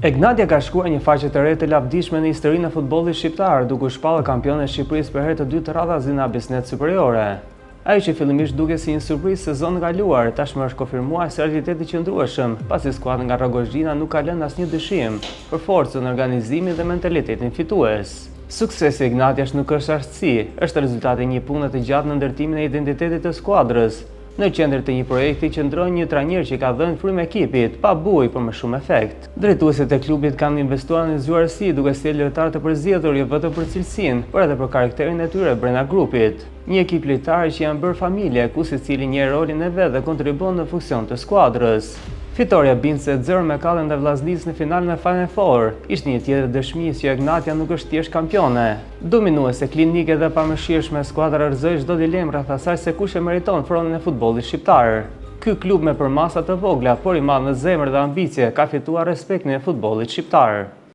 Egnatia ka shkruar një faqe të re të lavdishme në historinë e futbollit shqiptar, duke u shpallur kampionin e Shqipërisë për herë të dytë të radhës në Bisnet Superiore. Ajo që fillimisht dukej si një surprizë sezonin e kaluar, tashmë është konfirmuar si realitet i qëndrueshëm, pasi skuadra nga Rrogozhina nuk ka lënë asnjë dyshim për forcën, organizimin dhe mentalitetin fitues. Suksesi i Egnatias nuk është arsyetsi, është rezultati i një pune të gjatë në ndërtimin e identitetit të skuadrës. Në qendër të një projekti qëndron një trajner që ka dhënë frymë ekipit, pa bujë për më shumë efekt. Drejtuesit e klubit kanë investuar në zgjuarësi, duke sjellë lojtarë të përzgjedhur jo vetëm për cilësinë, por edhe për karakterin e tyre brenda grupit. Një ekip lojtarë që janë bërë familje, ku secili njeh rolin e vet dhe kontribon në funksion të skuadrës. Fitoria bindse 0 me kallën ndaj Vllaznisë në finalen e Final Four ishte një tjetër dëshmi që Egnatia nuk është thjesht kampione. Dominuese, klinike dhe pamëshirshme, skuadra rrëzoi çdo dilemë rreth asaj se kush e meriton fronën e futbollit shqiptar. Ky klub me përmasa të vogla, por i madh në zemër dhe ambicie, ka fituar respektin e futbollit shqiptar.